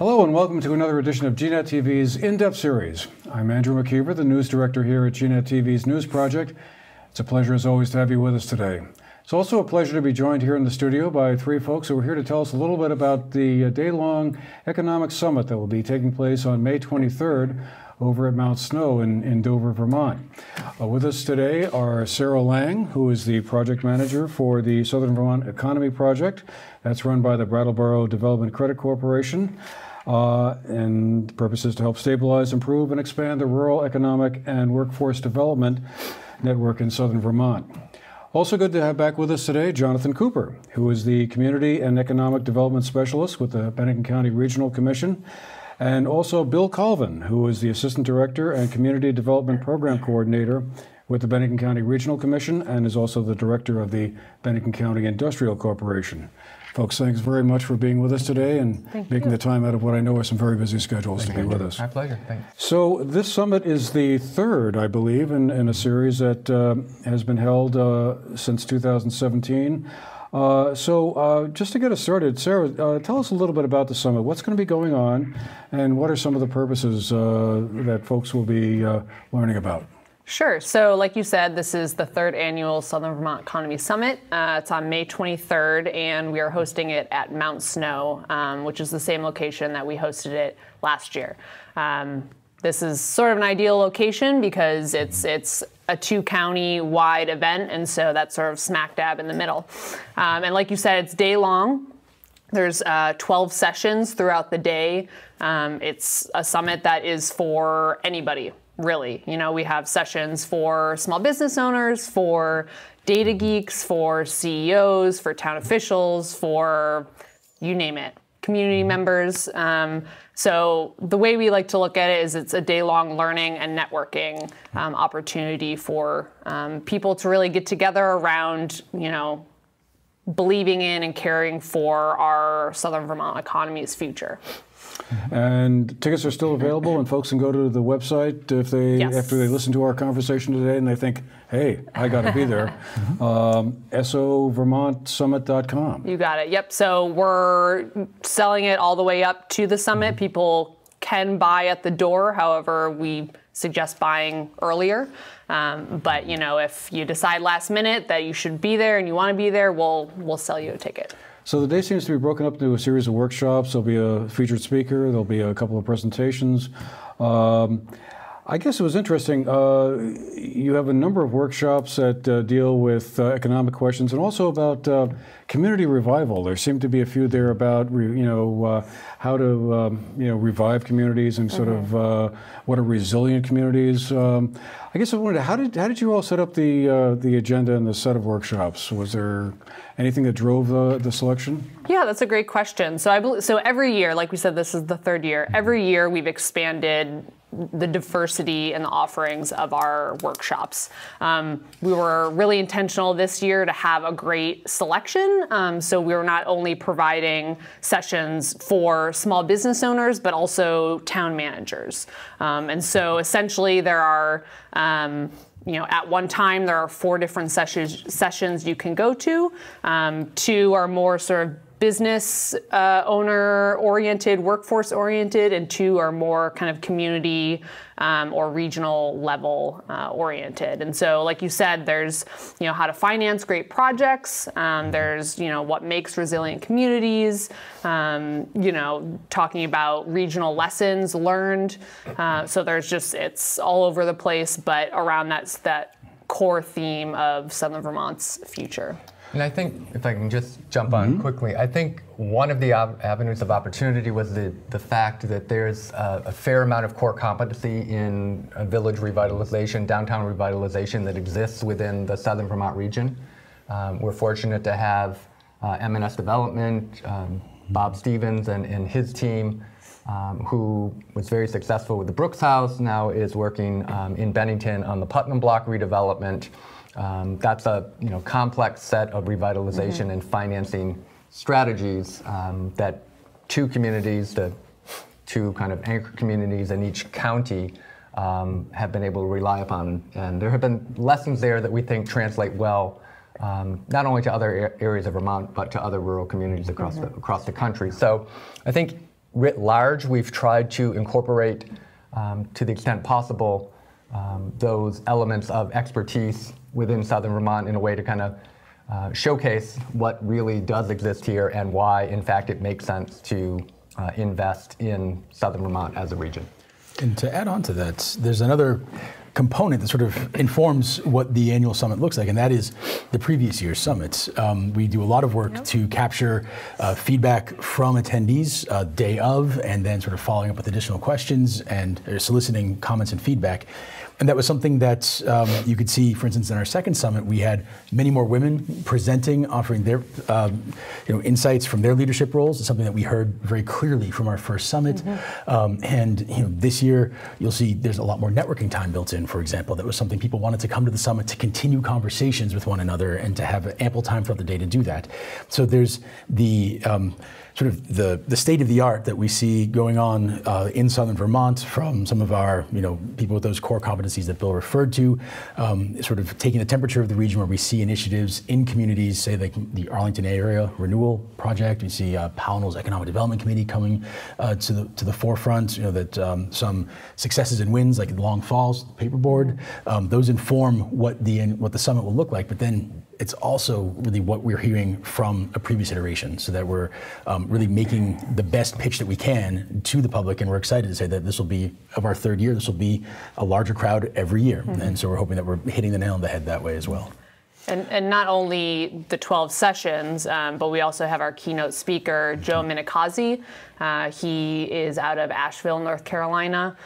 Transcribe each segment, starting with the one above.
Hello and welcome to another edition of GNAT-TV's In-Depth Series. I'm Andrew McKeever, the news director here at GNAT-TV's News Project. It's a pleasure as always to have you with us today. It's also a pleasure to be joined here in the studio by three folks who are here to tell us a little bit about the day-long economic summit that will be taking place on May 23rd over at Mount Snow in Dover, Vermont. With us today are Sarah Lang, who is the project manager for the Southern Vermont Economy Project. That's run by the Brattleboro Development Credit Corporation. And the purpose is to help stabilize, improve, and expand the rural economic and workforce development network in Southern Vermont. Also good to have back with us today Jonathan Cooper, who is the Community and Economic Development Specialist with the Bennington County Regional Commission, and also Bill Colvin, who is the Assistant Director and Community Development Program Coordinator with the Bennington County Regional Commission and is also the Director of the Bennington County Industrial Corporation. Folks, thanks very much for being with us today and making the time out of what I know are some very busy schedules to be with us. My pleasure. Thanks. So this summit is the third, I believe, in a series that has been held since 2017. Just to get us started, Sarah, tell us a little bit about the summit. What's going to be going on and what are some of the purposes that folks will be learning about? Sure. So like you said, this is the third annual Southern Vermont Economy Summit. It's on May 23rd, and we are hosting it at Mount Snow, which is the same location that we hosted it last year. This is sort of an ideal location because it's a two-county-wide event, and so that's sort of smack dab in the middle. And like you said, it's day long. There's 12 sessions throughout the day. It's a summit that is for anybody. Really, you know, we have sessions for small business owners, for data geeks, for CEOs, for town officials, for you name it, community members. So the way we like to look at it is it's a day-long learning and networking opportunity for people to really get together around, you know, believing in and caring for our Southern Vermont economy's future. And tickets are still available, and folks can go to the website if they after they listen to our conversation today and they think, hey, I got to be there. SOVermontSummit.com. You got it. Yep. So we're selling it all the way up to the summit. People can buy at the door. However, we suggest buying earlier. But you know, if you decide last minute that you should be there and you want to be there, we'll sell you a ticket. So the day seems to be broken up into a series of workshops. There'll be a featured speaker. There'll be a couple of presentations. I guess it was interesting. You have a number of workshops that deal with economic questions and also about community revival. There seem to be a few there about how to revive communities and sort of what are resilient communities. I guess I wondered how did you all set up the agenda and the set of workshops? Was there anything that drove the selection? Yeah, that's a great question. So every year, like we said, this is the third year. Every year we've expanded the diversity and the offerings of our workshops. We were really intentional this year to have a great selection. So we were not only providing sessions for small business owners, but also town managers. And so essentially there are, at one time there are 4 different sessions you can go to. 2 are more sort of business owner-oriented, workforce-oriented, and 2 are more kind of community or regional level oriented. And so, like you said, there's how to finance great projects. There's what makes resilient communities. Talking about regional lessons learned. So there's it's all over the place, but around that core theme of Southern Vermont's future. And I think, if I can just jump on quickly, I think one of the avenues of opportunity was the fact that there's a fair amount of core competency in village revitalization, downtown revitalization that exists within the Southern Vermont region. We're fortunate to have M&S Development, Bob Stevens and his team, who was very successful with the Brooks House, now is working in Bennington on the Putnam Block redevelopment. That's a complex set of revitalization and financing strategies that 2 communities, the 2 kind of anchor communities in each county have been able to rely upon. And there have been lessons there that we think translate well not only to other areas of Vermont, but to other rural communities across the country. So I think writ large, we've tried to incorporate, to the extent possible, those elements of expertise within Southern Vermont in a way to kind of showcase what really does exist here and why, in fact, it makes sense to invest in Southern Vermont as a region. And to add on to that, there's another component that sort of informs what the annual summit looks like, and that is the previous year's summits. We do a lot of work to capture feedback from attendees day of, and then sort of following up with additional questions and soliciting comments and feedback. And that was something that you could see, for instance, in our second summit, we had many more women presenting, offering their insights from their leadership roles. It's something that we heard very clearly from our first summit. And this year, you'll see there's a lot more networking time built in, for example. That was something people wanted to come to the summit to continue conversations with one another and to have ample time throughout the day to do that. So there's the sort of the state of the art that we see going on in Southern Vermont from some of our people with those core competencies that Bill referred to, sort of taking the temperature of the region where we see initiatives in communities, say like the Arlington Area Renewal Project. We see Pownell's Economic Development Committee coming to the forefront. That some successes and wins like Long Falls Paperboard, those inform what the summit will look like. But then it's also really what we're hearing from a previous iteration, so that we're really making the best pitch that we can to the public, and we're excited to say that this will be, of our third year, this will be a larger crowd every year. And so we're hoping that we're hitting the nail on the head that way as well. And not only the 12 sessions, but we also have our keynote speaker, Joe Minikazi. He is out of Asheville, North Carolina.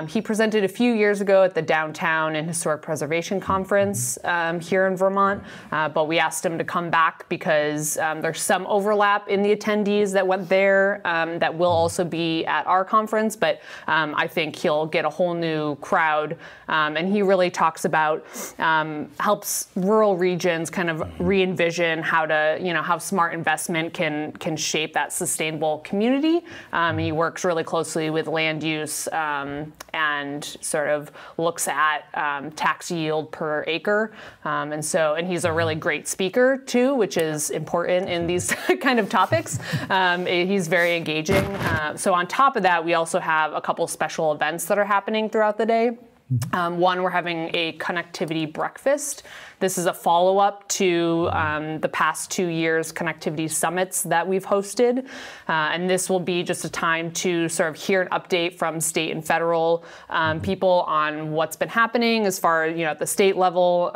He presented a few years ago at the Downtown and Historic Preservation Conference here in Vermont, but we asked him to come back because there's some overlap in the attendees that went there that will also be at our conference, but I think he'll get a whole new crowd. And he really talks about, helps rural regions kind of re-envision how to, how smart investment can shape that sustainable community. He works really closely with land use and sort of looks at tax yield per acre. And he's a really great speaker too, which is important in these kind of topics. He's very engaging. So on top of that, we also have a couple special events that are happening throughout the day. One, we're having a connectivity breakfast. This is a follow-up to the past 2 years connectivity summits that we've hosted. And this will be just a time to sort of hear an update from state and federal people on what's been happening as far as, at the state level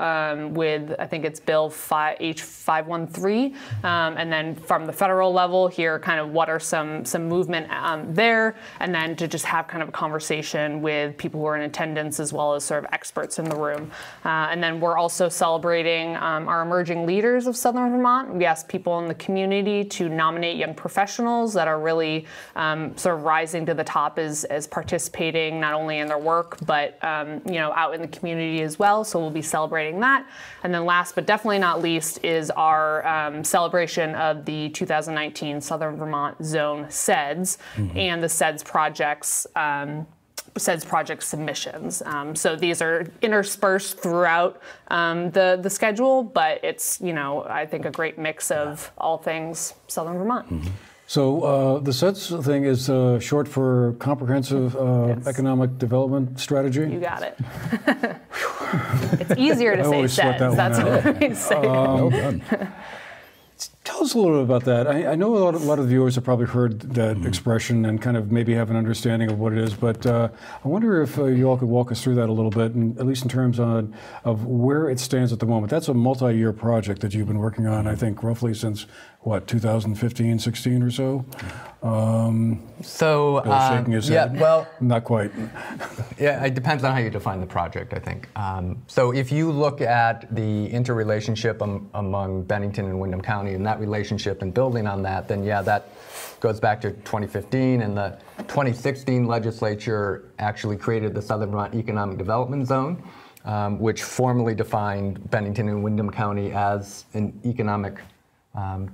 with, I think it's Bill H513. And then from the federal level, hear kind of what are some movement there. And then to just have kind of a conversation with people who are in attendance as well as sort of experts in the room. And then we're also celebrating our emerging leaders of Southern Vermont. We asked people in the community to nominate young professionals that are really sort of rising to the top as participating not only in their work, but out in the community as well. So we'll be celebrating that. And then last but definitely not least is our celebration of the 2019 Southern Vermont Zone SEDS and the SEDS projects. SEDS project submissions. So these are interspersed throughout the schedule, but it's, I think a great mix of all things Southern Vermont. So the SEDS thing is short for Comprehensive Economic Development Strategy? You got it. It's easier to say SEDS. That's what we say. Well done. Tell us a little bit about that. I know a lot of viewers have probably heard that expression and kind of maybe have an understanding of what it is, but I wonder if you all could walk us through that a little bit, and at least in terms of where it stands at the moment. That's a multi-year project that you've been working on, I think, roughly since, 2015, 16 or so? Shaking his head. Well, not quite. Yeah, it depends on how you define the project, I think. So if you look at the interrelationship among Bennington and Windham County and that relationship and building on that, then yeah, that goes back to 2015, and the 2016 legislature actually created the Southern Vermont Economic Development Zone, which formally defined Bennington and Windham County as an economic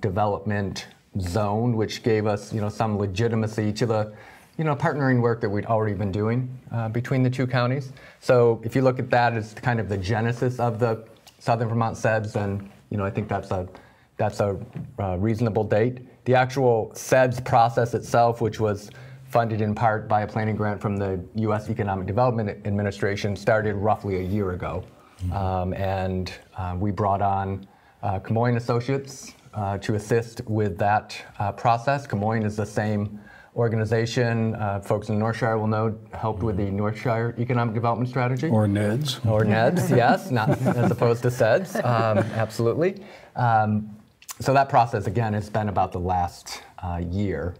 development zone, which gave us, some legitimacy to the, partnering work that we'd already been doing between the two counties. So if you look at that as kind of the genesis of the Southern Vermont SEDS, then, I think that's a reasonable date. the actual SEDS process itself, which was funded in part by a planning grant from the U.S. Economic Development Administration, started roughly a year ago. We brought on Camoin Associates to assist with that process. Camoin is the same organization, folks in North Shire will know, helped with the North Shire Economic Development Strategy. Or NEDS. Or NEDS, yes, not as opposed to SEDS, absolutely. So that process, again, has been about the last year.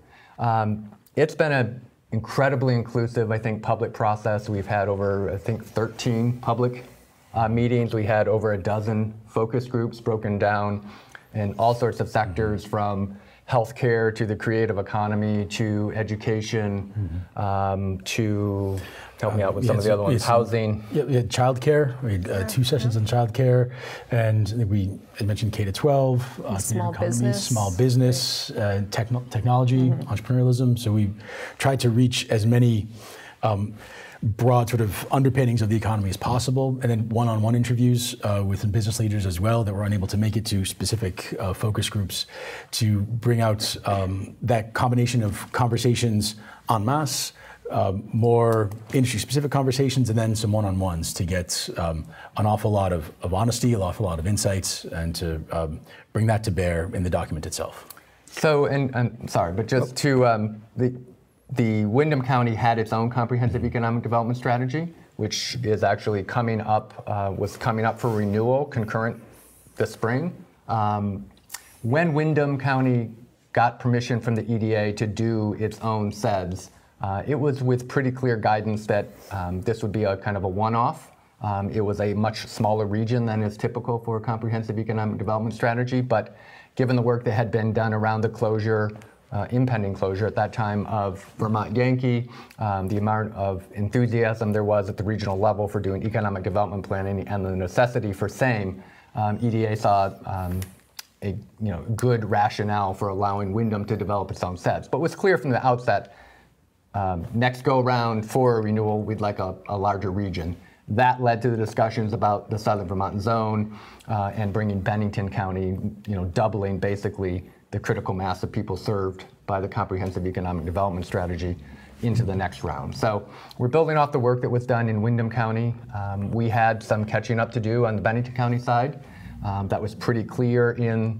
It's been an incredibly inclusive, I think, public process. We've had over, I think, 13 public meetings. We had over a dozen focus groups broken down in all sorts of sectors, from healthcare to the creative economy to education to, help me out with some of the other ones, housing. Yeah, we had childcare. We had 2 sessions on childcare, and we had mentioned K-12, small economy, business, small business, technology, entrepreneurialism. So we tried to reach as many broad sort of underpinnings of the economy as possible, and then one-on-one interviews with business leaders as well that were unable to make it to specific focus groups, to bring out that combination of conversations en masse, more industry-specific conversations, and then some one-on-ones to get an awful lot of honesty, an awful lot of insights, and to bring that to bear in the document itself. So, and I'm sorry, but just to the Windham County had its own comprehensive economic development strategy, which is actually coming up, was coming up for renewal concurrent this spring. When Windham County got permission from the EDA to do its own SEDS, it was with pretty clear guidance that this would be a kind of a one-off. It was a much smaller region than is typical for a comprehensive economic development strategy, but given the work that had been done around the closure, impending closure at that time of Vermont Yankee, the amount of enthusiasm there was at the regional level for doing economic development planning, and the necessity for same, EDA saw a good rationale for allowing Windham to develop its own SEDS. But it was clear from the outset, next go round for a renewal, we'd like a larger region. That led to the discussions about the Southern Vermont zone and bringing Bennington County, doubling basically the critical mass of people served by the Comprehensive Economic Development Strategy into the next round. So we're building off the work that was done in Windham County. We had some catching up to do on the Bennington County side. That was pretty clear in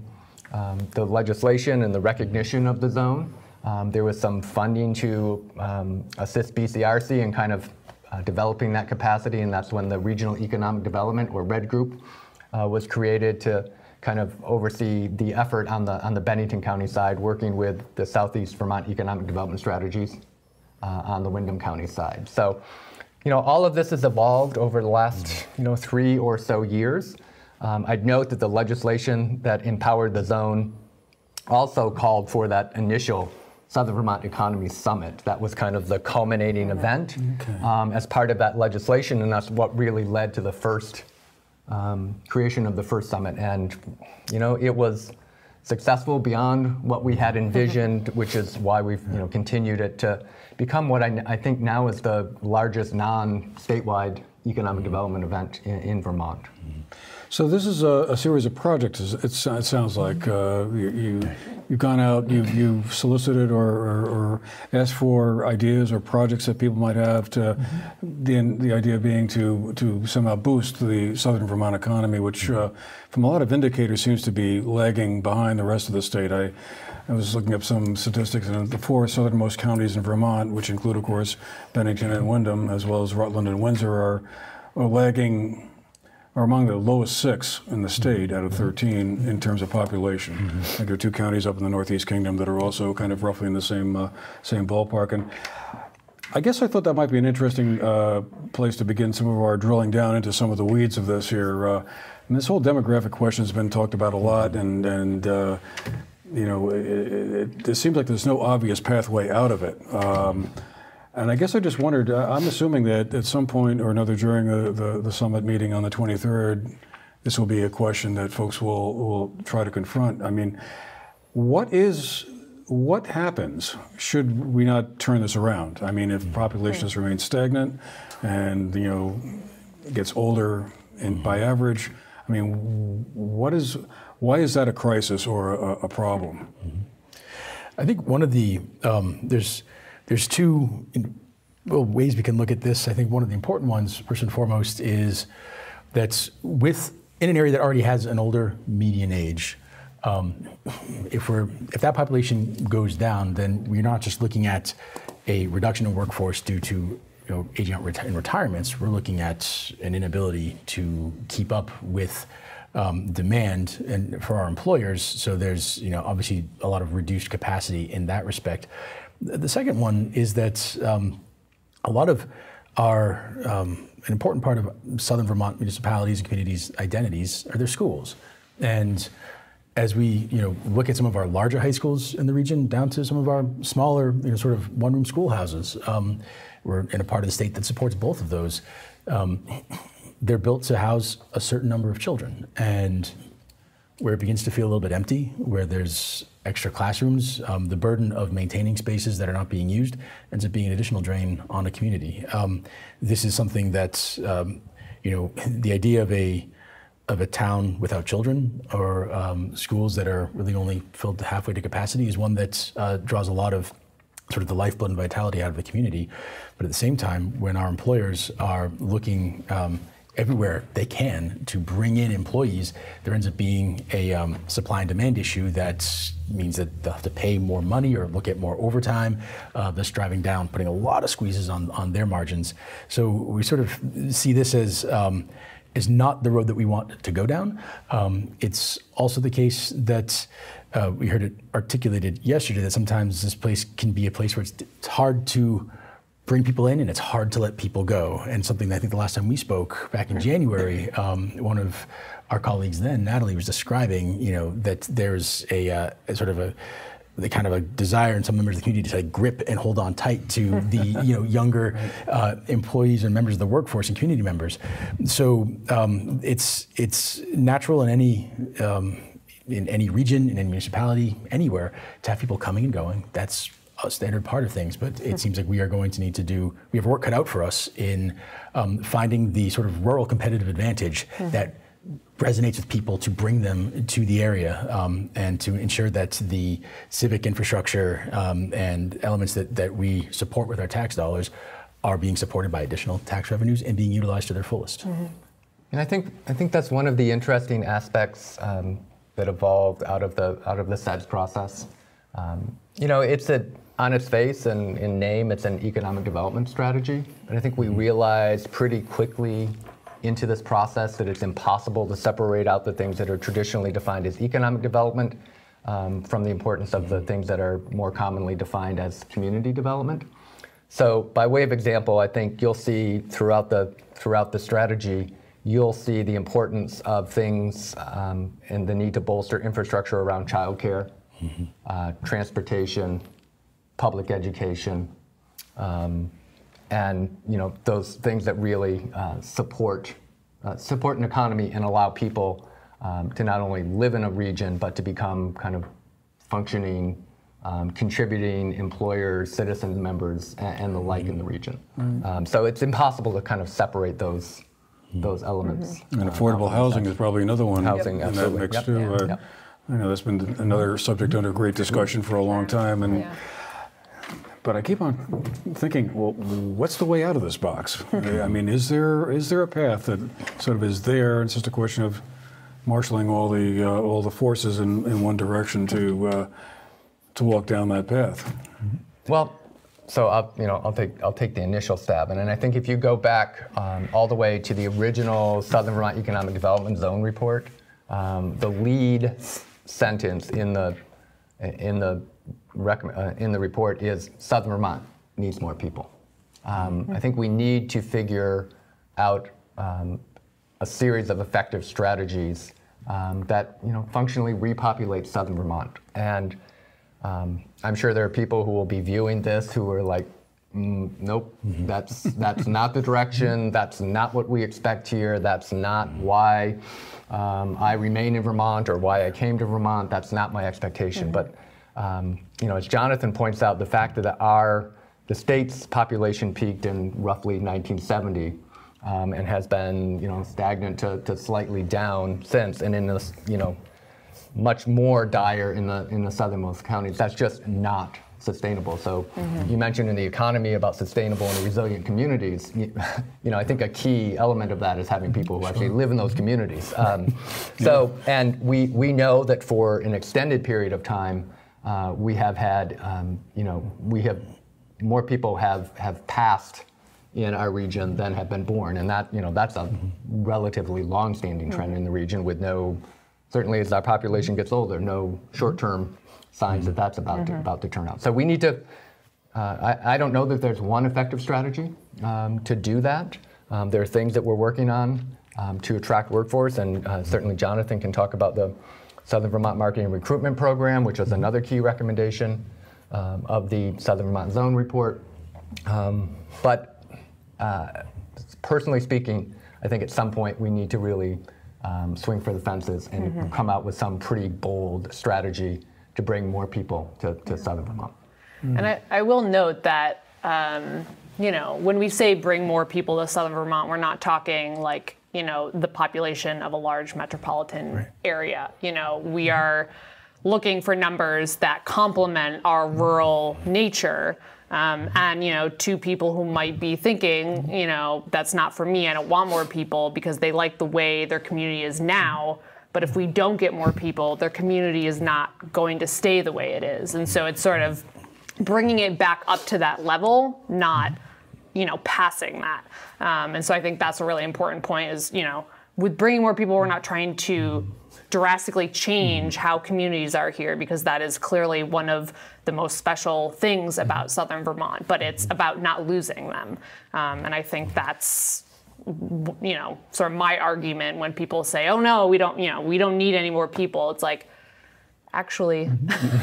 the legislation and the recognition of the zone. There was some funding to assist BCRC in kind of developing that capacity, and that's when the Regional Economic Development, or RED Group, was created to kind of oversee the effort on the Bennington County side, working with the Southeast Vermont Economic Development Strategies on the Windham County side. So, all of this has evolved over the last, 3 or so years. I'd note that the legislation that empowered the zone also called for that initial Southern Vermont Economy Summit. That was kind of the culminating event as part of that legislation, and that's what really led to the first creation of the first summit. And it was successful beyond what we had envisioned, which is why we've continued it to become what I think now is the largest non-statewide economic development event in Vermont. So this is a series of projects. It sounds like you've gone out, you've solicited or asked for ideas or projects that people might have. To the idea being to somehow boost the Southern Vermont economy, which from a lot of indicators seems to be lagging behind the rest of the state. I was looking up some statistics, and the 4 southernmost counties in Vermont, which include, of course, Bennington and Windham, as well as Rutland and Windsor, are lagging, are among the lowest 6 in the state out of 13 in terms of population. I think there are 2 counties up in the Northeast Kingdom that are also kind of roughly in the same ballpark. And I guess I thought that might be an interesting place to begin some of our drilling down into some of the weeds of this here. And this whole demographic question has been talked about a lot, and it seems like there's no obvious pathway out of it. And I guess I just wondered, I'm assuming that at some point or another during the summit meeting on the 23rd, this will be a question that folks will try to confront. I mean, what happens should we not turn this around? I mean, if populations remain stagnant and, gets older by average, I mean, why is that a crisis or a problem? I think one of the, there's two ways we can look at this. I think one of the important ones, first and foremost, is that in an area that already has an older median age, if that population goes down, then we're not just looking at a reduction in workforce due to aging out in retirements. We're looking at an inability to keep up with demand and for our employers. So there's obviously a lot of reduced capacity in that respect. The second one is that a lot of our an important part of Southern Vermont municipalities and communities' identities are their schools. And as we look at some of our larger high schools in the region down to some of our smaller sort of one-room schoolhouses, we're in a part of the state that supports both of those. They're built to house a certain number of children, and where it begins to feel a little bit empty, where there's extra classrooms, the burden of maintaining spaces that are not being used ends up being an additional drain on a community. This is something that's, the idea of a town without children or schools that are really only filled halfway to capacity is one that draws a lot of sort of the lifeblood and vitality out of the community. But at the same time, when our employers are looking everywhere they can to bring in employees, there ends up being a supply and demand issue that means that they'll have to pay more money or look at more overtime, thus driving down, putting a lot of squeezes on their margins. So we sort of see this as is not the road that we want to go down. It's also the case that we heard it articulated yesterday that sometimes this place can be a place where it's hard to bring people in and it's hard to let people go. And something that I think the last time we spoke back in January, one of our colleagues then, Natalie, was describing, that there's a sort of the kind of a desire in some members of the community to grip and hold on tight to the younger employees and members of the workforce and community members. So it's natural in any region, in any municipality, anywhere, to have people coming and going. That's a standard part of things, but it seems like we are going to need to we have work cut out for us in finding the sort of rural competitive advantage that resonates with people to bring them to the area and to ensure that the civic infrastructure and elements that we support with our tax dollars are being supported by additional tax revenues and being utilized to their fullest. And I think that's one of the interesting aspects that evolved out of the SEDS process. It's on its face and in name, it's an economic development strategy. And I think we realized pretty quickly into this process that it's impossible to separate out the things that are traditionally defined as economic development from the importance of the things that are more commonly defined as community development. So by way of example, I think you'll see throughout the strategy, you'll see the importance of things and the need to bolster infrastructure around childcare, transportation, public education, and those things that really support an economy and allow people to not only live in a region but to become kind of functioning, contributing employers, citizen members, and the like in the region. So it's impossible to kind of separate those elements. And affordable housing is probably another one Housing, in that mix too. I know that's been another subject under great discussion for a long time, but I keep on thinking, well, what's the way out of this box? I mean, is there a path that sort of is there? It's just a question of marshaling all the forces in one direction to walk down that path. Well, so I'll take the initial stab, and I think if you go back all the way to the original Southern Vermont Economic Development Zone report, the lead sentence in the report is Southern Vermont needs more people. I think we need to figure out a series of effective strategies that functionally repopulate Southern Vermont. And I'm sure there are people who will be viewing this who are like, nope, that's not the direction. That's not what we expect here. That's not why I remain in Vermont or why I came to Vermont. That's not my expectation. But as Jonathan points out, the fact that the state's population peaked in roughly 1970 and has been stagnant to slightly down since, and in this much more dire in the southernmost counties. That's just not sustainable. So you mentioned in the economy about sustainable and resilient communities. I think a key element of that is having people who actually live in those communities. And we know that for an extended period of time, we have had, more people have passed in our region than have been born, and that's a relatively long-standing trend in the region, with certainly as our population gets older, no short-term signs that that's about to turn out. So we need to, I don't know that there's one effective strategy to do that. There are things that we're working on to attract workforce, and certainly Jonathan can talk about the Southern Vermont Marketing Recruitment Program, which was another key recommendation of the Southern Vermont Zone Report. But personally speaking, I think at some point we need to really swing for the fences and come out with some pretty bold strategy to bring more people to Southern Vermont. And I will note that, when we say bring more people to Southern Vermont, we're not talking like, the population of a large metropolitan area. We are looking for numbers that complement our rural nature. And, to people who might be thinking, that's not for me, I don't want more people, because they like the way their community is now. But if we don't get more people, their community is not going to stay the way it is. And so it's sort of bringing it back up to that level, not, passing that. And so I think that's a really important point is, with bringing more people, we're not trying to drastically change how communities are here, because that is clearly one of the most special things about Southern Vermont, but it's about not losing them. And I think that's, sort of my argument when people say, oh no, we don't need any more people. It's like, actually,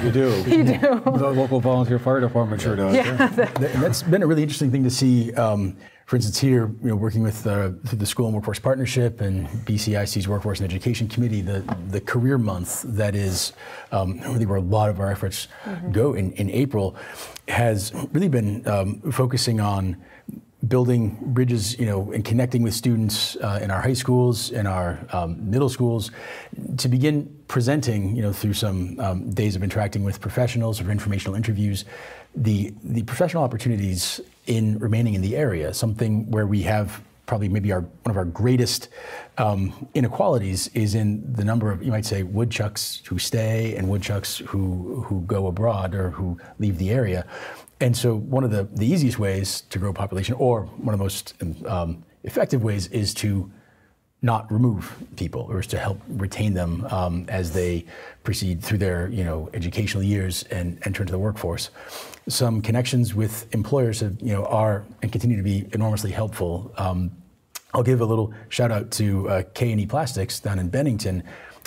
you do. You do. The local volunteer fire department sure does. Yeah. And that's been a really interesting thing to see. For instance, here, working with through the School and Workforce Partnership and BCIC's Workforce and Education Committee, the Career Month that is really where a lot of our efforts go in April, has really been focusing on building bridges, and connecting with students in our high schools, in our middle schools, to begin presenting, through some days of interacting with professionals or informational interviews, the professional opportunities in remaining in the area. Something where we have probably maybe one of our greatest inequalities is in the number of, you might say, woodchucks who stay and woodchucks who go abroad or who leave the area. And so one of the easiest ways to grow population, or one of the most effective ways, is to not remove people, or is to help retain them as they proceed through their educational years and enter into the workforce. Some connections with employers are and continue to be enormously helpful. I'll give a little shout out to K&E Plastics down in Bennington,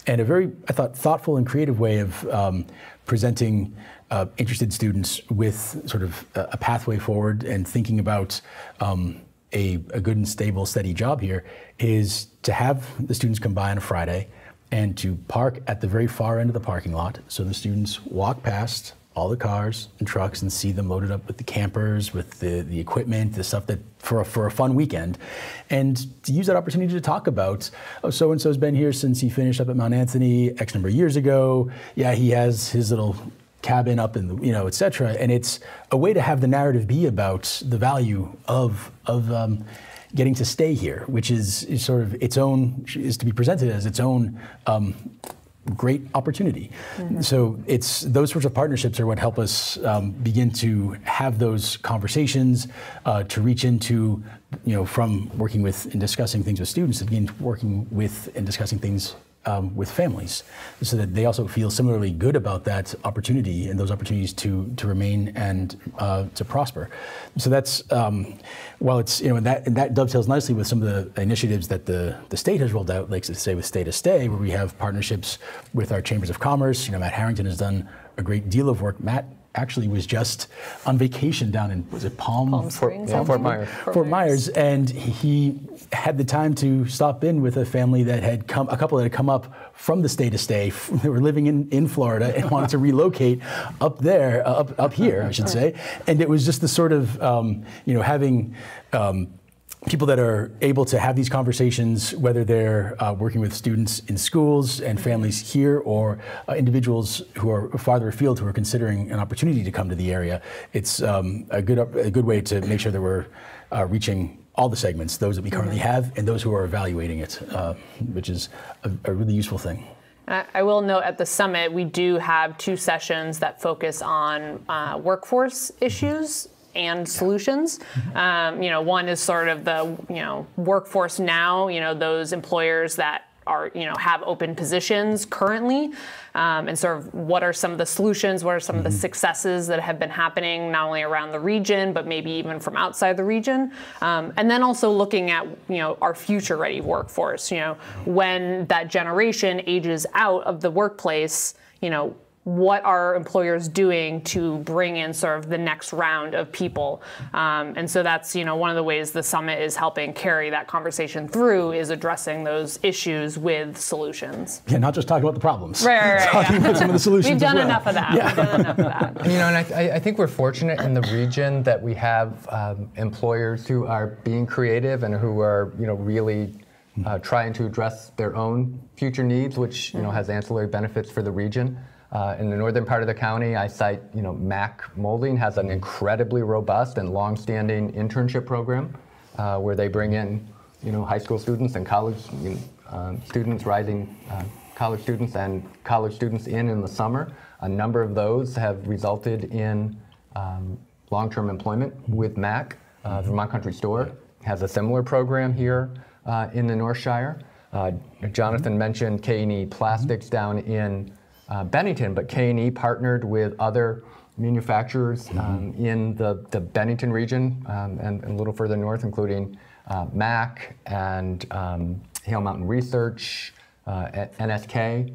and a very, I thought, thoughtful and creative way of presenting interested students with sort of a pathway forward and thinking about a good and stable, steady job here, is to have the students come by on a Friday and to park at the very far end of the parking lot, so the students walk past all the cars and trucks and see them loaded up with the campers, with the equipment, the stuff that for a fun weekend, and to use that opportunity to talk about, oh, so-and-so's been here since he finished up at Mount Anthony X number of years ago. Yeah, he has his little cabin up in the, et cetera. And it's a way to have the narrative be about the value of getting to stay here, which is sort of its own, is to be presented as its own great opportunity. So it's those sorts of partnerships are what help us begin to have those conversations, to reach into, from working with and discussing things with students, to begin working with and discussing things with families, so that they also feel similarly good about that opportunity and those opportunities to remain and to prosper. So that's while it's and that dovetails nicely with some of the initiatives that the state has rolled out, like to say with Stay to Stay, where we have partnerships with our chambers of commerce. Matt Harrington has done a great deal of work. Matt actually was just on vacation down in, was it Palm Springs? Fort Myers. Fort Myers, and he had the time to stop in with a family that had come, a couple that had come up from the Stay to Stay. They were living in Florida and wanted to relocate up there, up here, I should say. And it was just the sort of, having people that are able to have these conversations, whether they're working with students in schools and families here, or individuals who are farther afield who are considering an opportunity to come to the area. It's a good way to make sure that we're reaching all the segments, those that we currently have and those who are evaluating it, which is a really useful thing. I will note at the summit, we do have 2 sessions that focus on workforce issues and solutions. One is sort of the, workforce now, those employers that are, have open positions currently, and sort of what are some of the solutions, what are some of the successes that have been happening not only around the region, but maybe even from outside the region. And then also looking at, our future ready workforce, when that generation ages out of the workplace, what are employers doing to bring in sort of the next round of people? And so that's, one of the ways the summit is helping carry that conversation through, is addressing those issues with solutions. Yeah, not just talking about the problems. Right. Talking about some of the solutions. We've done as well. enough of that. Yeah. We've done enough of that. And I think we're fortunate in the region that we have employers who are being creative and who are, really trying to address their own future needs, which, has ancillary benefits for the region. In the northern part of the county, I cite, Mac Molding has an incredibly robust and long-standing internship program where they bring in, high school students and college students, rising college students and college students in the summer. A number of those have resulted in long-term employment with Mac. Vermont Country Store has a similar program here in the North Shire. Jonathan mentioned K&E Plastics down in Bennington, but K&E partnered with other manufacturers in the Bennington region and a little further north, including Mac and Hale Mountain Research, NSK,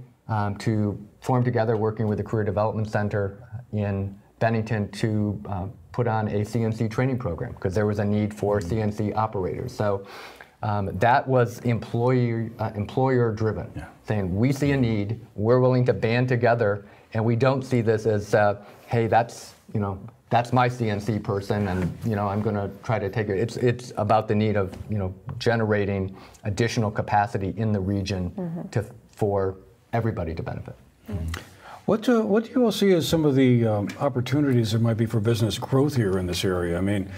to form together, working with the Career Development Center in Bennington, to put on a CNC training program, because there was a need for CNC operators. So that was employer driven, saying we see a need, we're willing to band together, and we don't see this as, hey, that's my CNC person, and I'm going to try to take it. It's about the need of generating additional capacity in the region for everybody to benefit. What do you all see as some of the opportunities there might be for business growth here in this area? I mean,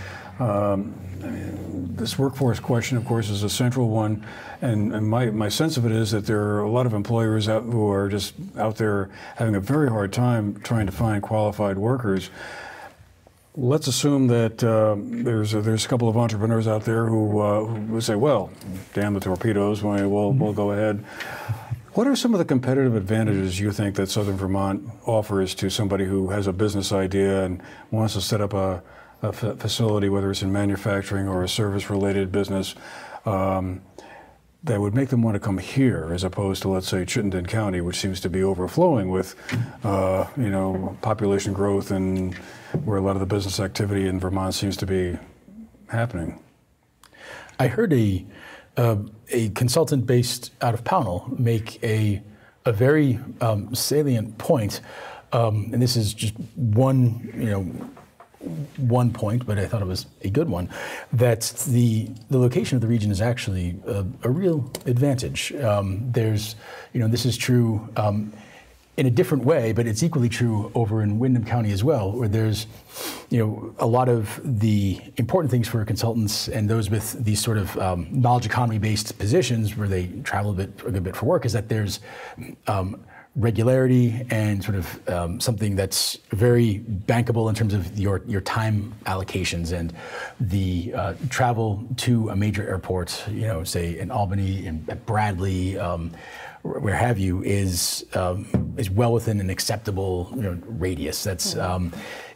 this workforce question, of course, is a central one, and my sense of it is that there are a lot of employers who are just out there having a very hard time trying to find qualified workers. Let's assume that there's a couple of entrepreneurs out there who say, well, damn the torpedoes, we'll go ahead. What are some of the competitive advantages you think that Southern Vermont offers to somebody who has a business idea and wants to set up a facility, whether it's in manufacturing or a service-related business, that would make them want to come here, as opposed to, let's say, Chittenden County, which seems to be overflowing with, population growth and where a lot of the business activity in Vermont seems to be happening? I heard a consultant based out of Pownell make a very salient point, and this is just one point, but I thought it was a good one, that the location of the region is actually a real advantage. This is true in a different way, but it's equally true over in Windham County as well, where there's a lot of the important things for consultants and those with these sort of knowledge economy based positions where they travel a good bit for work, is that there's regularity and sort of something that's very bankable in terms of your time allocations, and the travel to a major airport, say in Albany, in Bradley, where have you, is well within an acceptable radius. That's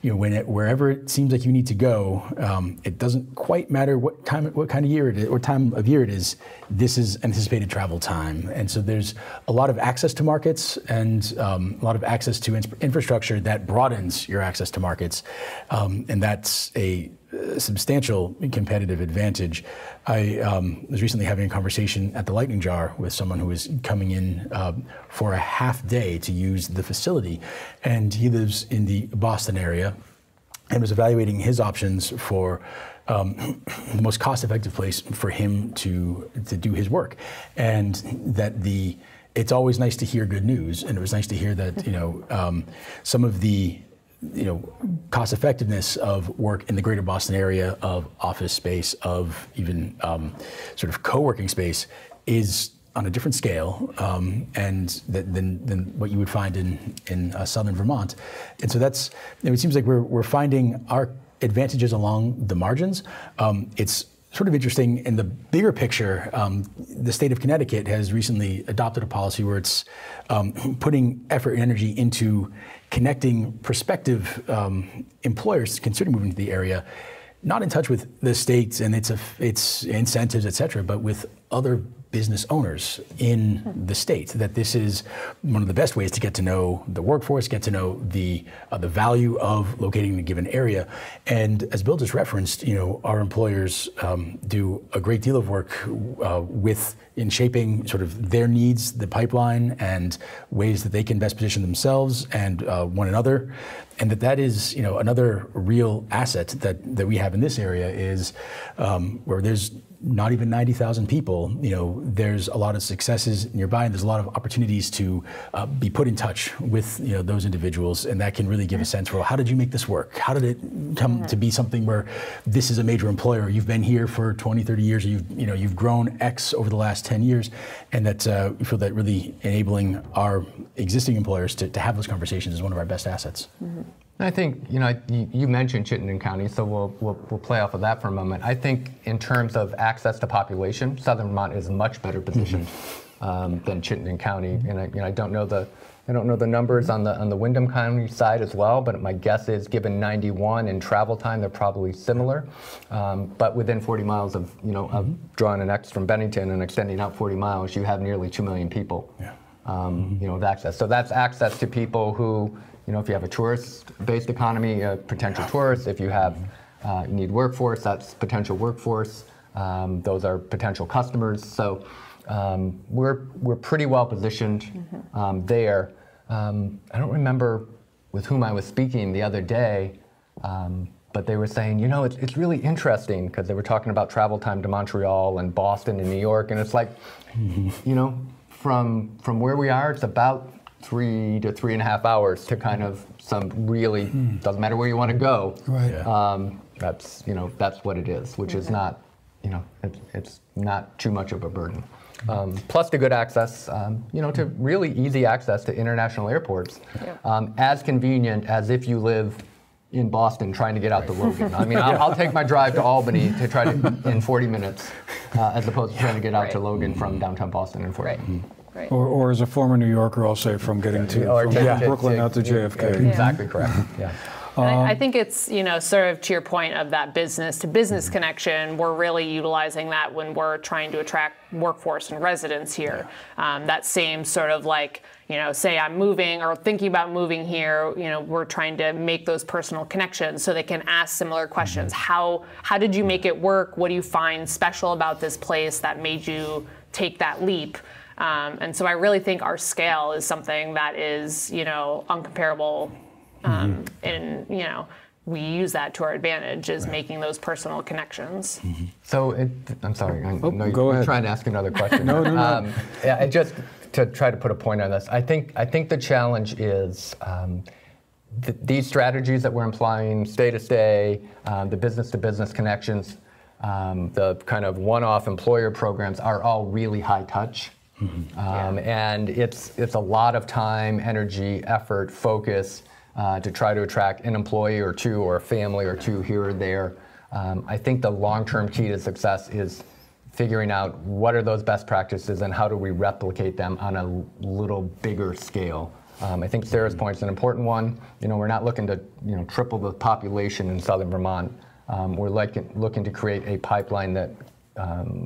wherever it seems like you need to go, it doesn't quite matter what kind of year it is or time of year it is. This is anticipated travel time, and so there's a lot of access to markets and a lot of access to infrastructure that broadens your access to markets, and that's a substantial competitive advantage. I was recently having a conversation at the Lightning Jar with someone who was coming in for a half day to use the facility, and he lives in the Boston area and was evaluating his options for the most cost-effective place for him to do his work, and that it's always nice to hear good news, and it was nice to hear that some of the cost effectiveness of work in the greater Boston area, of office space, of even sort of co-working space, is on a different scale than what you would find in Southern Vermont. And so it seems like we're finding our advantages along the margins. It's sort of interesting in the bigger picture. The state of Connecticut has recently adopted a policy where it's putting effort and energy into connecting prospective employers considering moving to the area, not in touch with the state and its incentives, et cetera, but with other business owners in the state, that this is one of the best ways to get to know the workforce, get to know the value of locating in a given area. And as Bill just referenced, our employers do a great deal of work in shaping sort of their needs, the pipeline, and ways that they can best position themselves and one another. And that is, another real asset that we have in this area is where there's not even 90,000 people, there's a lot of successes nearby, and there's a lot of opportunities to be put in touch with those individuals, and that can really give a sense for, well, how did you make this work? How did it come to be something where this is a major employer? You've been here for 20, 30 years, or you've grown X over the last 10 years, and that we feel that really enabling our existing employers to have those conversations is one of our best assets. Mm-hmm. I think, you mentioned Chittenden County, so we'll play off of that for a moment. I think in terms of access to population, Southern Vermont is much better positioned than Chittenden County. And I don't know the numbers on the Windham County side as well, but my guess is, given 91 in travel time, they're probably similar. But within 40 miles of drawing an X from Bennington and extending out 40 miles, you have nearly 2 million people. With access. So that's access to people who, if you have a tourist-based economy, potential tourists. If you have you need workforce, that's potential workforce. Those are potential customers. So we're pretty well positioned there. I don't remember with whom I was speaking the other day, but they were saying, it's really interesting, because they were talking about travel time to Montreal and Boston and New York, and it's like, from where we are, it's about 3 to 3.5 hours to kind of some really, doesn't matter where you want to go. Right. Yeah. That's what it is, which is not, it's not too much of a burden. Plus the good access, to really easy access to international airports, as convenient as if you live in Boston trying to get out to Logan. I mean, I'll take my drive to Albany to try to in 40 minutes, as opposed to trying to get out to Logan from downtown Boston in 40 minutes. Right. Or as a former New Yorker, I'll say from getting to Brooklyn out to JFK. Exactly correct. Yeah. And I think it's, sort of to your point of that business to business connection, we're really utilizing that when we're trying to attract workforce and residents here. That same sort of like, say I'm moving or thinking about moving here, we're trying to make those personal connections so they can ask similar questions. How did you make it work? What do you find special about this place that made you take that leap? And so I really think our scale is something that is, uncomparable. And, we use that to our advantage, is making those personal connections. So, I'm sorry, I know go ahead. You're trying to ask another question. No. Just to try to put a point on this, I think the challenge is these strategies that we're employing, stay to stay, the business to business connections, the kind of one-off employer programs are all really high touch. And it's a lot of time, energy, effort, focus to try to attract an employee or two, or a family or two here or there. I think the long-term key to success is figuring out what are those best practices and how do we replicate them on a little bigger scale. I think Sarah's point is an important one. We're not looking to triple the population in Southern Vermont. We're looking to create a pipeline that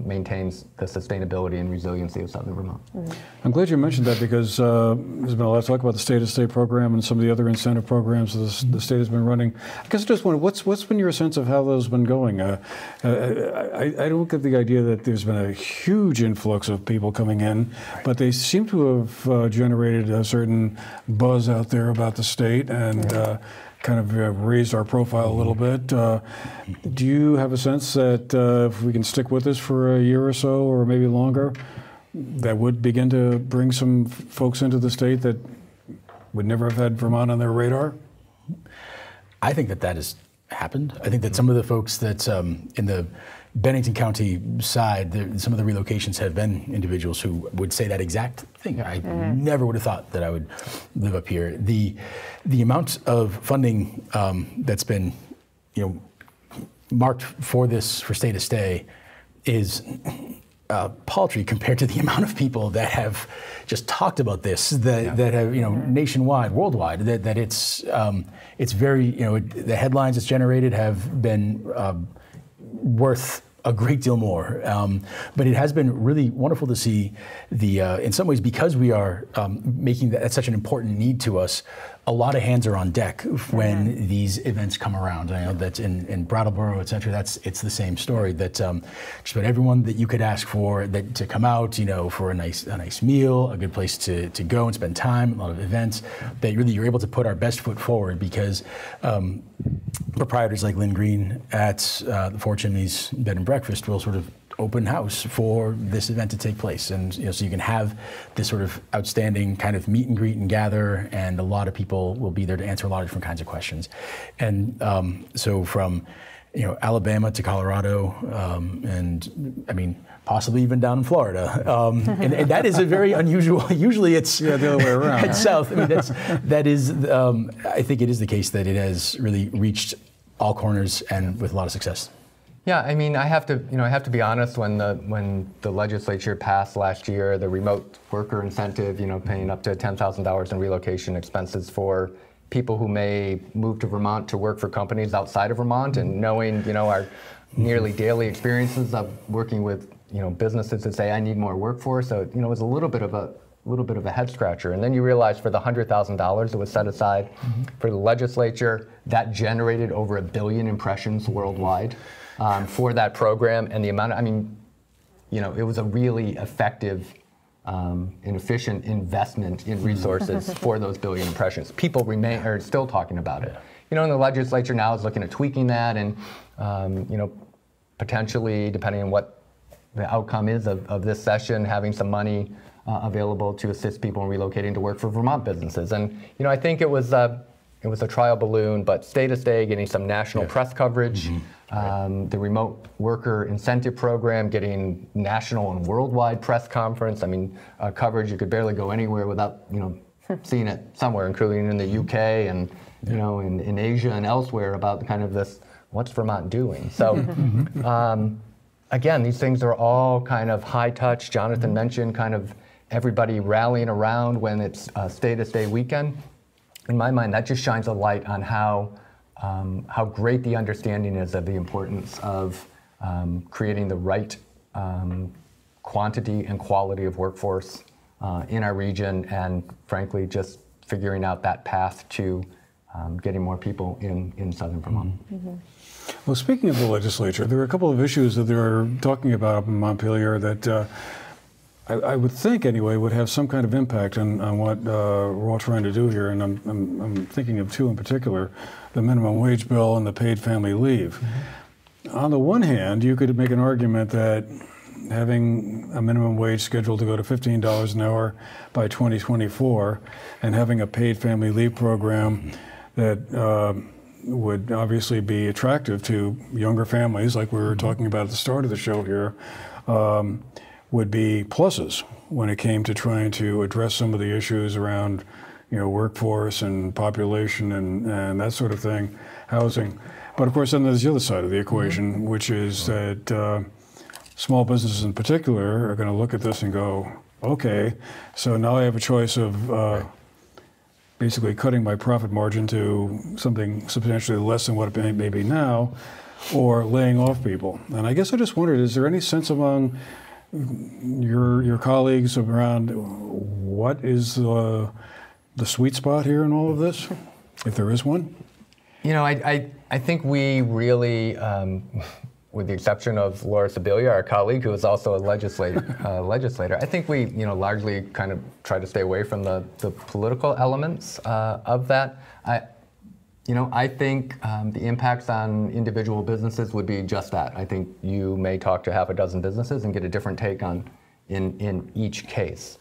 maintains the sustainability and resiliency of Southern Vermont. I'm glad you mentioned that, because there's been a lot of talk about the state-to-state program and some of the other incentive programs the state has been running. I guess I just wonder, what's been your sense of how those have been going? I don't get the idea that there's been a huge influx of people coming in, but they seem to have generated a certain buzz out there about the state, and kind of raised our profile a little bit. Do you have a sense that if we can stick with this for a year or so, or maybe longer, that would begin to bring some folks into the state that would never have had Vermont on their radar? I think that has happened. I think that some of the folks that in the Bennington County side, some of the relocations have been individuals who would say that exact thing. I never would have thought that I would live up here. The amount of funding that's been, marked for this for stay to stay is paltry compared to the amount of people that have just talked about this, that have, nationwide, worldwide, that it's very, the headlines it's generated have been worth a great deal more. But it has been really wonderful to see in some ways, because we are making that such an important need to us, a lot of hands are on deck when these events come around. I know that in Brattleboro, et cetera, it's the same story, that just about everyone that you could ask for that to come out, for a nice meal, a good place to go and spend time, a lot of events, that really you're able to put our best foot forward, because proprietors like Lynn Green at the Four Chimneys Bed and Breakfast will sort of open house for this event to take place, and so you can have this sort of outstanding kind of meet and greet and gather, and a lot of people will be there to answer a lot of different kinds of questions. And so from Alabama to Colorado, and I mean possibly even down in Florida, and that is a very unusual. Usually it's the other way around. It's south. I mean that is I think it is the case that it has really reached all corners and with a lot of success. Yeah, I mean, I have to be honest. When the legislature passed last year the remote worker incentive, paying up to $10,000 in relocation expenses for people who may move to Vermont to work for companies outside of Vermont, and knowing our nearly daily experiences of working with businesses that say I need more workforce, so it was a little bit of a head scratcher. And then you realize for the $100,000 that was set aside for the legislature, that generated over 1 billion impressions worldwide. For that program, and the amount it was a really effective and efficient investment in resources for those 1 billion impressions. People are still talking about it. And the legislature now is looking at tweaking that, and potentially, depending on what the outcome is of this session, having some money available to assist people in relocating to work for Vermont businesses. And I think it was a trial balloon, but stay to stay, getting some national press coverage. The remote worker incentive program getting national and worldwide press conference. I mean, coverage, you could barely go anywhere without, seeing it somewhere, including in the UK and, in Asia and elsewhere, about kind of this, what's Vermont doing? So, again, these things are all kind of high touch. Jonathan mentioned kind of everybody rallying around when it's stay to stay weekend. In my mind, that just shines a light on how great the understanding is of the importance of creating the right quantity and quality of workforce in our region, and frankly, just figuring out that path to getting more people in Southern Vermont. Well, speaking of the legislature, there are a couple of issues that they're talking about up in Montpelier that I would think, anyway, would have some kind of impact on what we're all trying to do here, and I'm thinking of two in particular: the minimum wage bill and the paid family leave. On the one hand, you could make an argument that having a minimum wage scheduled to go to $15 an hour by 2024, and having a paid family leave program that would obviously be attractive to younger families, like we were talking about at the start of the show here, would be pluses when it came to trying to address some of the issues around, workforce and population and that sort of thing, housing. But of course, then there's the other side of the equation, which is that small businesses in particular are going to look at this and go, okay, so now I have a choice of basically cutting my profit margin to something substantially less than what it may be now, or laying off people. And I guess I just wondered, is there any sense among your colleagues around what is the sweet spot here in all of this, if there is one? I think we really, with the exception of Laura Sibilia, our colleague, who is also a legislator, I think we, largely kind of try to stay away from the political elements of that. I think the impacts on individual businesses would be just that. I think you may talk to half a dozen businesses and get a different take on in each case.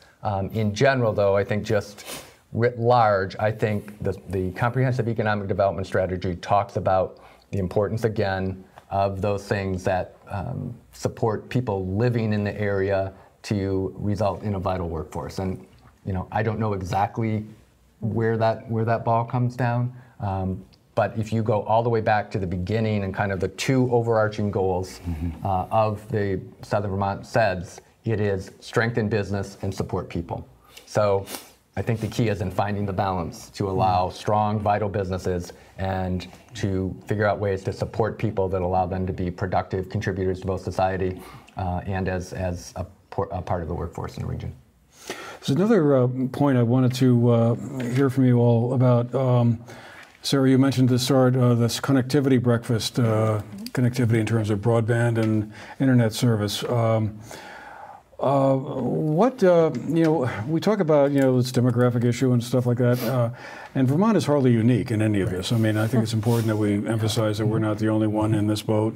In general, though, I think just writ large, I think the comprehensive economic development strategy talks about the importance, again, of those things that support people living in the area to result in a vital workforce. And I don't know exactly where that ball comes down, but if you go all the way back to the beginning and kind of the two overarching goals of the Southern Vermont SEDS, it is strengthen business and support people. So I think the key is in finding the balance to allow strong, vital businesses and to figure out ways to support people that allow them to be productive contributors to both society and as a part of the workforce in the region. There's another point I wanted to hear from you all about. Sarah, you mentioned this connectivity breakfast, connectivity in terms of broadband and internet service. We talk about, this demographic issue and stuff like that, and Vermont is hardly unique in any of this. I mean, I think it's important that we emphasize that we're not the only one in this boat.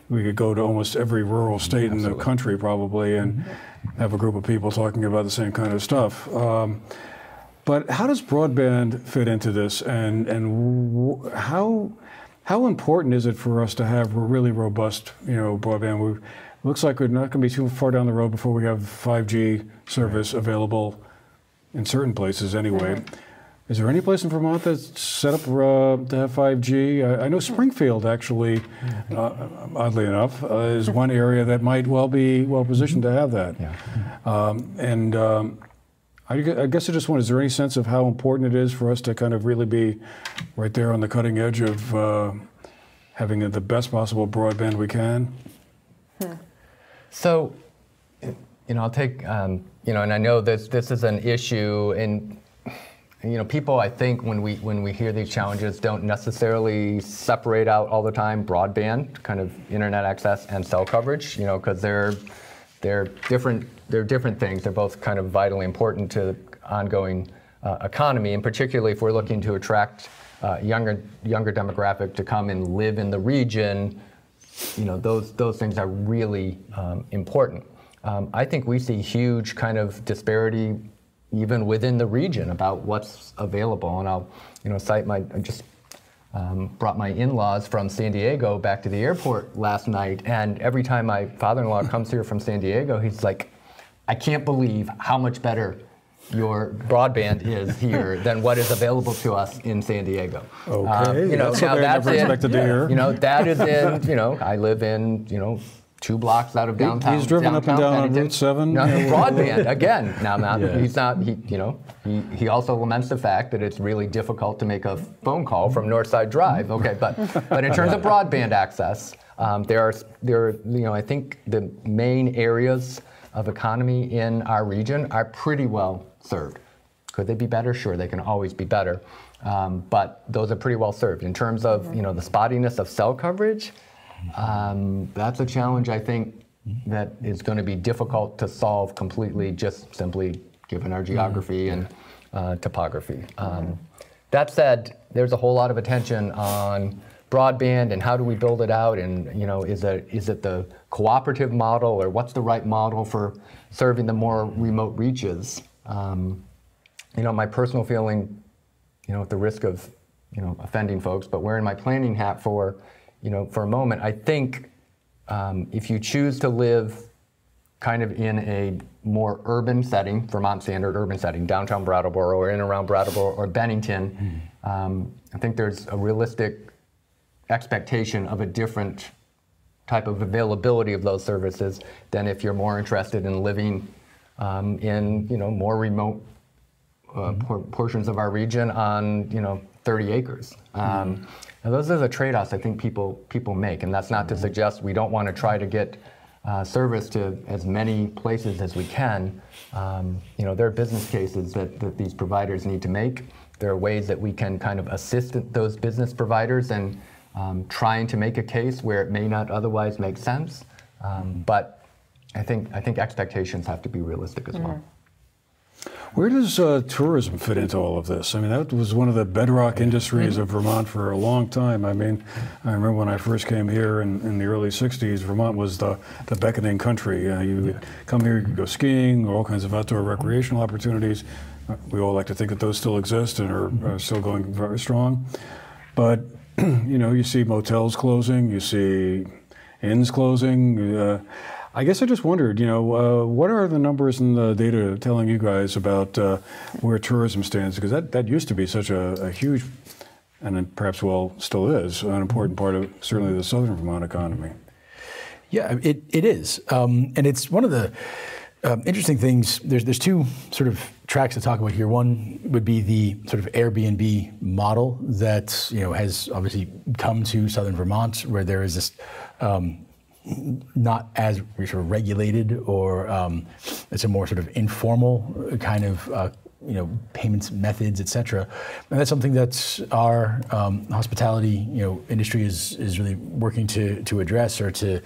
We could go to almost every rural state in the country probably and have a group of people talking about the same kind of stuff. But how does broadband fit into this, and how important is it for us to have a really robust, broadband? It looks like we're not going to be too far down the road before we have 5G service available in certain places anyway. Is there any place in Vermont that's set up to have 5G? I know Springfield actually, oddly enough, is one area that might be well positioned to have that. I guess I just wonder, is there any sense of how important it is for us to kind of really be right there on the cutting edge of having the best possible broadband we can? So, I'll take, and I know this is an issue, and people, I think, when we hear these challenges, don't necessarily separate out all the time broadband, kind of internet access, and cell coverage, because they're different things. They're both kind of vitally important to the ongoing economy, and particularly if we're looking to attract younger demographic to come and live in the region. Those things are really important. I think we see huge kind of disparity even within the region about what's available. And I'll, cite I just brought my in-laws from San Diego back to the airport last night, and every time my father-in-law comes here from San Diego, he's like, I can't believe how much better your broadband is here than what is available to us in San Diego. Okay, that's what I never expected to hear. That is in, I live in, 2 blocks out of downtown. He's driven up and down on Route 7. No, broadband, again. Now, he's not, he also laments the fact that it's really difficult to make a phone call from Northside Drive. Okay, but in terms of broadband access, there are, I think the main areas of economy in our region are pretty well served. Could they be better? Sure, they can always be better. But those are pretty well served. In terms of, the spottiness of cell coverage, that's a challenge, I think, that is going to be difficult to solve completely, just simply given our geography and topography. That said, there's a whole lot of attention on broadband and how do we build it out, and is it the cooperative model, or what's the right model for serving the more remote reaches? My personal feeling, at the risk of offending folks, but wearing my planning hat for a moment, I think if you choose to live kind of in a more urban setting, Vermont standard urban setting, downtown Brattleboro or in and around Brattleboro or Bennington, I think there's a realistic expectation of a different type of availability of those services than if you're more interested in living in more remote portions of our region on 30 acres. Now those are the trade-offs I think people make, and that's not to suggest we don't want to try to get service to as many places as we can. There are business cases that these providers need to make. There are ways that we can kind of assist those business providers in trying to make a case where it may not otherwise make sense. But I think expectations have to be realistic as well. Where does tourism fit into all of this? I mean, that was one of the bedrock industries of Vermont for a long time. I mean, I remember when I first came here in the early 60s, Vermont was the beckoning country. You would come here, you could go skiing, all kinds of outdoor recreational opportunities. We all like to think that those still exist and are still going very strong. But, you know, you see motels closing, you see inns closing. I guess I just wondered, you know, what are the numbers and the data telling you guys about where tourism stands? Because that used to be such a huge, and perhaps still is, an important part of certainly the Southern Vermont economy. Yeah, it is. And it's one of the interesting things. There's two sort of tracks to talk about here. One would be the sort of Airbnb model that, you know, has obviously come to Southern Vermont, where there is this not as sort of regulated, or it's a more sort of informal kind of you know, payments methods, et cetera. And that's something that our hospitality, you know, industry is really working to address, or to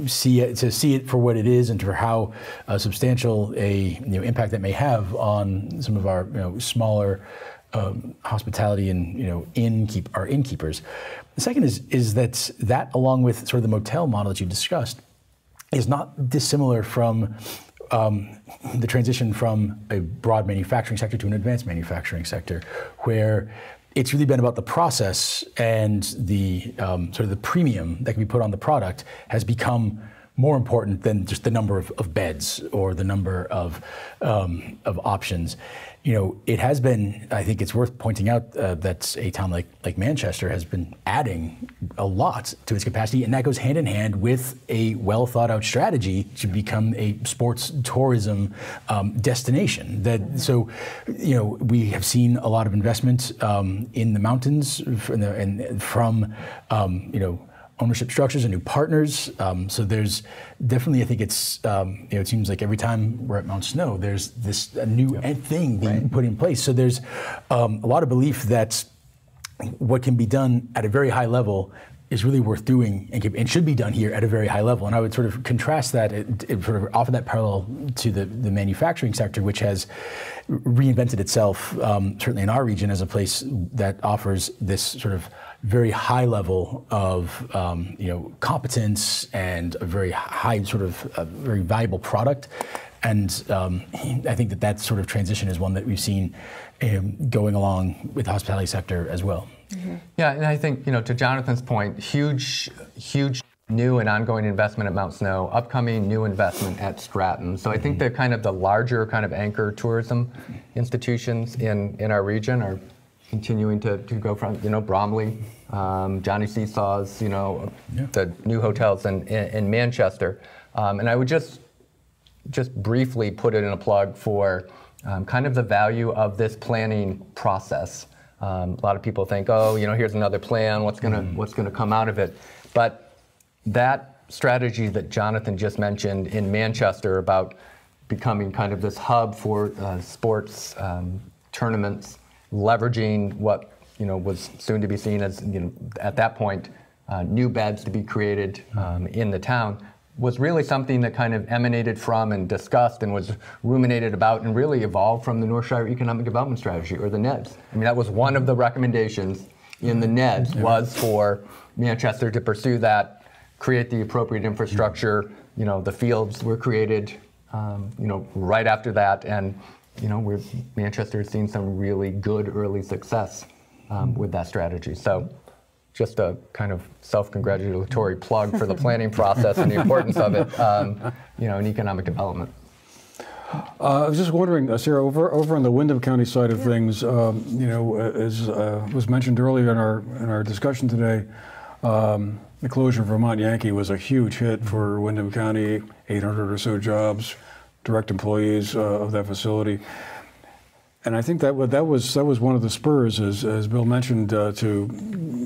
see it for what it is, and for how substantial a impact that may have on some of our smaller hospitality and our innkeepers. The second is that along with sort of the motel model that you discussed is not dissimilar from the transition from a broad manufacturing sector to an advanced manufacturing sector, where it's really been about the process, and the sort of the premium that can be put on the product has become more important than just the number of beds or the number of options. You know, it has been, I think it's worth pointing out that a town like Manchester has been adding a lot to its capacity, and that goes hand in hand with a well thought out strategy to become a sports tourism destination. So, you know, we have seen a lot of investment in the mountains and from ownership structures and new partners. So there's definitely, I think it's, it seems like every time we're at Mount Snow, there's a new thing being put in place. So there's a lot of belief that what can be done at a very high level is really worth doing and should be done here at a very high level. And I would sort of contrast that, sort of offer that parallel to the manufacturing sector, which has reinvented itself, certainly in our region, as a place that offers this sort of very high level of competence and a very high sort of very valuable product. And I think that sort of transition is one that we've seen going along with the hospitality sector as well. Mm-hmm. Yeah, and I think, to Jonathan's point, huge new and ongoing investment at Mount Snow, upcoming new investment at Stratton. So I think the kind of the larger kind of anchor tourism institutions in our region are continuing to go from, Bromley, Johnny Seesaw's, the new hotels in Manchester. And I would just briefly put it in a plug for kind of the value of this planning process. A lot of people think, here's another plan, what's gonna come out of it? But that strategy that Jonathan just mentioned in Manchester about becoming kind of this hub for sports tournaments, leveraging what was soon to be seen as at that point new beds to be created in the town, was really something that kind of emanated from and discussed and was ruminated about and really evolved from the North Shire Economic Development Strategy, or the NEDS. I mean, that was one of the recommendations in the NEDS, was for Manchester to pursue that, create the appropriate infrastructure. The fields were created right after that, and Manchester has seen some really good early success with that strategy. So just a kind of self-congratulatory plug for the planning process and the importance of it, in economic development. I was just wondering, Sarah, over on the Windham County side of things, as was mentioned earlier in our discussion today, the closure of Vermont Yankee was a huge hit for Windham County, 800 or so jobs, direct employees of that facility. And I think that was one of the spurs, as Bill mentioned, to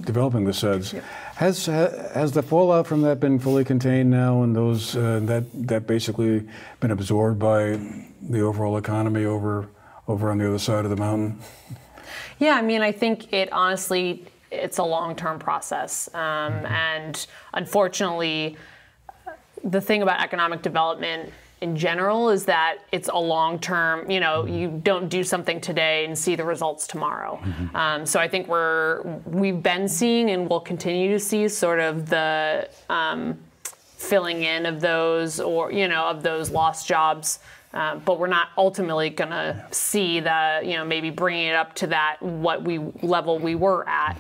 developing the SEDS. Yep. Has the fallout from that been fully contained now, and those that basically been absorbed by the overall economy over on the other side of the mountain? Yeah, I mean, I think it's a long-term process, and unfortunately, the thing about economic development in general is that it's a long-term, you don't do something today and see the results tomorrow. So I think we've been seeing and will continue to see sort of the filling in of those, or of those lost jobs. But we're not ultimately going to see the, maybe bringing it up to that level we were at.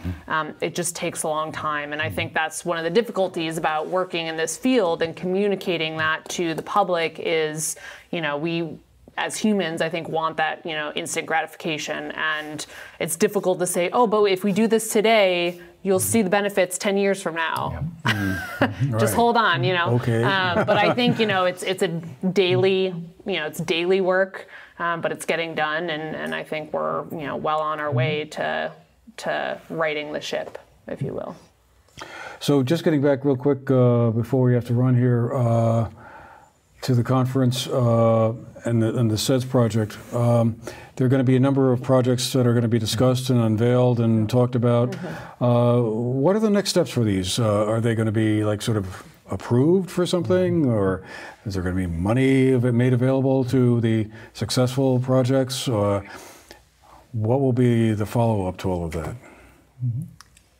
It just takes a long time. And I think that's one of the difficulties about working in this field and communicating that to the public is, we as humans, I think, want that, instant gratification. And it's difficult to say, oh, but if we do this today, you'll see the benefits 10 years from now. Just hold on, Okay. But I think, it's a daily, it's daily work, but it's getting done. And I think we're, well on our way to righting the ship, if you will. So just getting back real quick before we have to run here to the conference and the SEDS project. There are going to be a number of projects that are going to be discussed and unveiled and talked about. What are the next steps for these? Are they going to be like sort of approved for something, or is there going to be money made available to the successful projects? What will be the follow-up to all of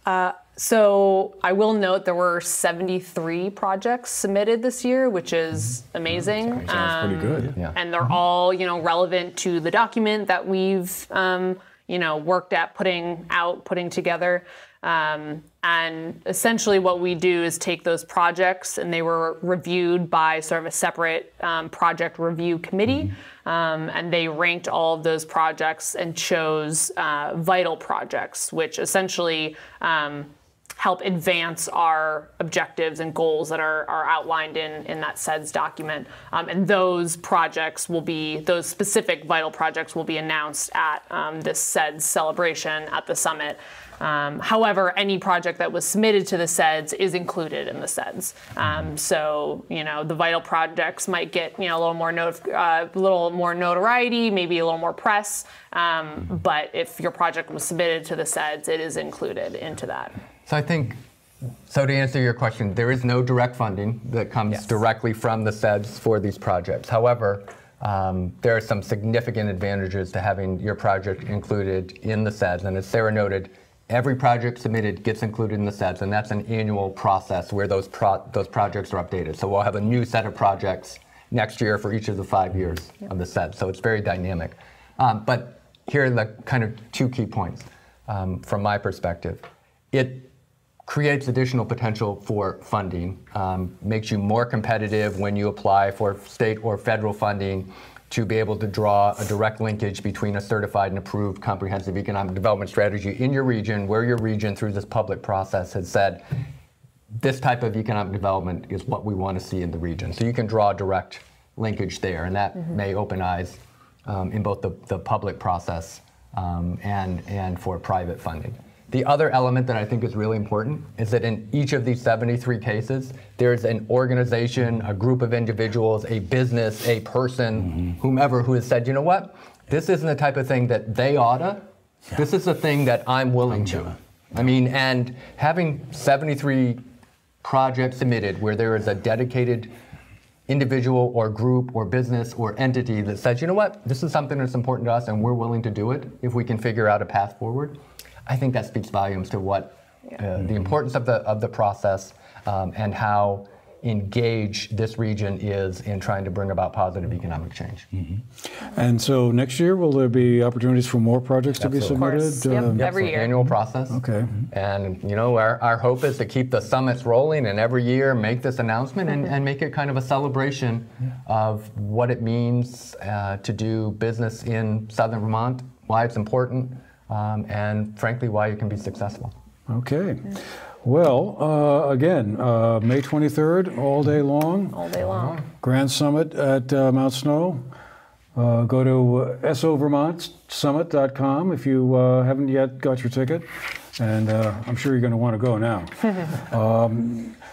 that? So I will note there were 73 projects submitted this year, which is amazing. Sounds pretty good. And they're all, relevant to the document that we've, worked at putting together. And essentially what we do is take those projects, and they were reviewed by sort of a separate project review committee. And they ranked all of those projects and chose vital projects, which essentially help advance our objectives and goals that are outlined in that SEDS document. And those specific vital projects will be announced at this SEDS celebration at the summit. However, any project that was submitted to the SEDS is included in the SEDS. So, the vital projects might get, a little more notoriety, maybe a little more press. But if your project was submitted to the SEDS, it is included into that. So to answer your question, there is no direct funding that comes directly from the SEDS for these projects. However, there are some significant advantages to having your project included in the SEDS. And as Sarah noted, every project submitted gets included in the SEDS, and that's an annual process where those projects are updated. So we'll have a new set of projects next year for each of the 5 years of the SEDS. So it's very dynamic. But here are the kind of two key points from my perspective. It creates additional potential for funding, makes you more competitive when you apply for state or federal funding to be able to draw a direct linkage between a certified and approved comprehensive economic development strategy in your region, where your region, through this public process, has said, this type of economic development is what we want to see in the region. So you can draw a direct linkage there, and that may open eyes in both the public process and for private funding. The other element that I think is really important is that in each of these 73 cases, there's an organization, a group of individuals, a business, a person, whomever, who has said, you know what, this isn't the type of thing that they oughta. This is a thing that I'm willing to. I mean, and having 73 projects submitted where there is a dedicated individual or group or business or entity that says, you know what, this is something that's important to us and we're willing to do it if we can figure out a path forward, I think that speaks volumes to what the importance of the process and how engaged this region is in trying to bring about positive economic change. And so next year, will there be opportunities for more projects to be submitted? Every year. Annual process. Okay. And our hope is to keep the summits rolling, and every year make this announcement and make it kind of a celebration of what it means to do business in Southern Vermont, why it's important, and frankly, why you can be successful. Okay. Well, again, May 23rd, all day long. All day long. Grand Summit at Mount Snow. Go to sovermontsummit.com if you haven't yet got your ticket. And I'm sure you're going to want to go now.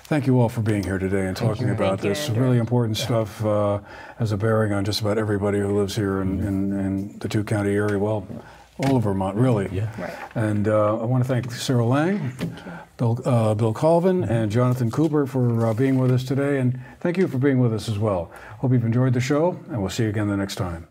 Thank you all for being here today and talking about this really important stuff. Has a bearing on just about everybody who lives here in the two-county area. Well, all of Vermont, really. Yeah. Right. And I want to thank Sarah Lang, Bill Colvin, and Jonathan Cooper for being with us today. And thank you for being with us as well. Hope you've enjoyed the show, and we'll see you again the next time.